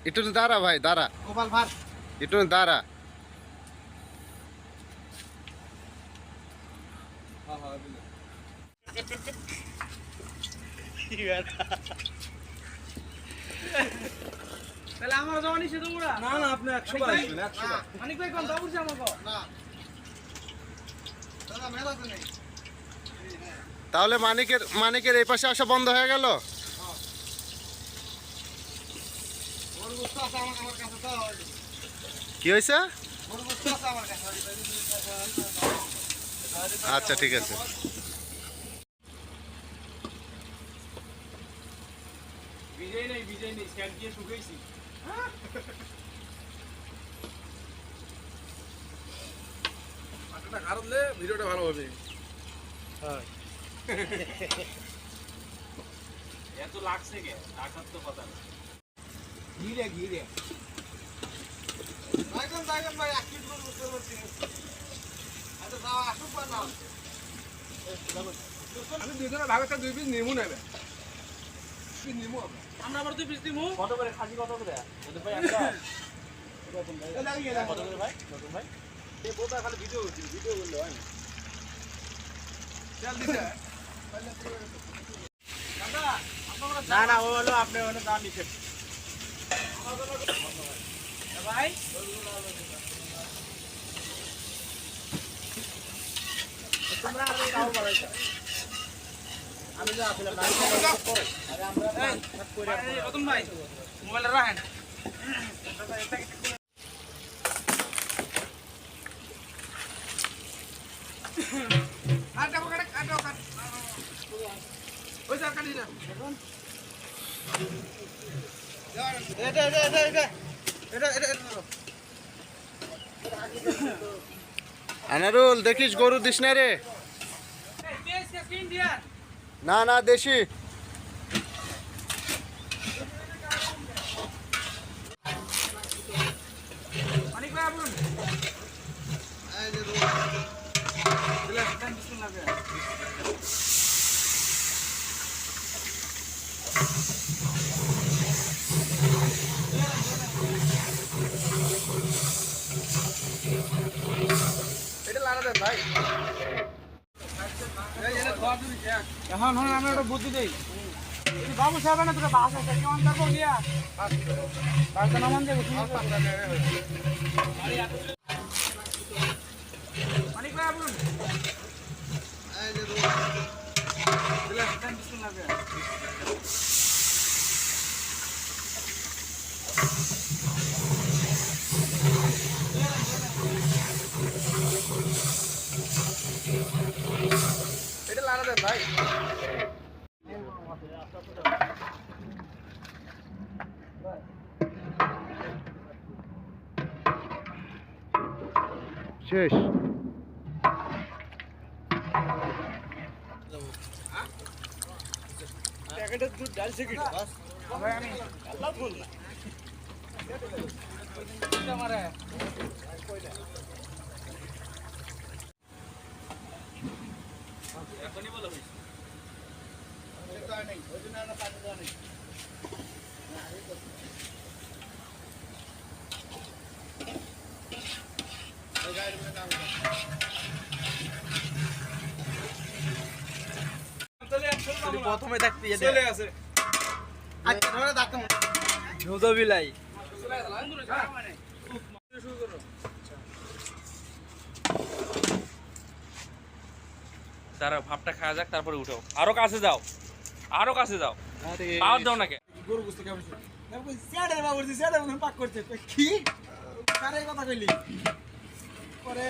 একটু দাঁড়া ভাই, দাঁড়া গোপাল ভার একটু দাঁড়া। তাহলে আমার জমা নিছে তোমরা না না আপনি 100 বার আসবেন 100 বার। মানিক ভাই কোন দাবুরছে আমাকে না দাদা মেলা তো নেই। তাহলে মানিকের এই পাশে আসা বন্ধ হয়ে গেল। ওর গুস্ত আছে আমার কাছে তো কি হয়েছে? ওর গুস্ত আছে আমার কাছে। আচ্ছা ঠিক আছে। বিজয় নেই স্ক্যান দিয়ে শুকাইছি। আটাটা খারাপলে ভিডিওটা ভালো হবে। হ্যাঁ এত লাগছে কে? টাকার তো কথা না। ঘিরে ভাইগন ভাই একটু দূর করতে পারছি না। আচ্ছা যাও আসুক বা না আমি দুইজনের ভাগটা 2 পিস নেমু নেবে। কি নেমু আমরা আবার 2 পিস নিমু। কত করে খাসি কত করে? যদি ভাই একটা রতন ভাই কত করে ভাই? রতন ভাই এই বোতা খালি ভিডিও করলে হয় না। চল দিছে দাদা না ও হলো আপনি ওটা দাম দিছেন ভাই। তোমরা আর দাও বাড়াইছো। আমি যা আসলে না করে আরে আমরা কাট করে রতন ভাই মোবাইলটা রাখেন। কাট ওই যা কাটি না এটা আনারুল দেখিস গরু দিস না রে। না না দেশি। মানিক ভাই আপন এই যে দিলে টাইম দিছেন লাগে। এটা লাগা দেন ভাই। এই এটা ধোয়া দিবি এখন আমি একটা বুদ্ধি দেই। এই বাবু সাহেব না তোরা বাস আছে কেমন করবো দিয়া বাসটা নামান দেবো মানিক ভাই আপন এই যে দিলে টাইম দিছেন লাগে। এটা লাগা দেন ভাই। শেষ। প্যাকেটের দুধ ডালছে কি বাস ভাই আমি আল্লাহ বল না আমারে এখনই বলা হইছে এটা নেই ওই জন্য আমরা পানি দেওয়া নেই। প্রথমে দেখতে চলে আছে আচ্ছা ধরে দেখো নুদো বিলাই তারা ভাবটা খাওয়া যাক তারপরে উঠো আরো কাছে যাও পাওয়ার দাও নাকি গরু বুঝতে কেমন স্যাডে বাবুজি স্যাডে মনে পাক করছে কি কারে কথা কইলি পরে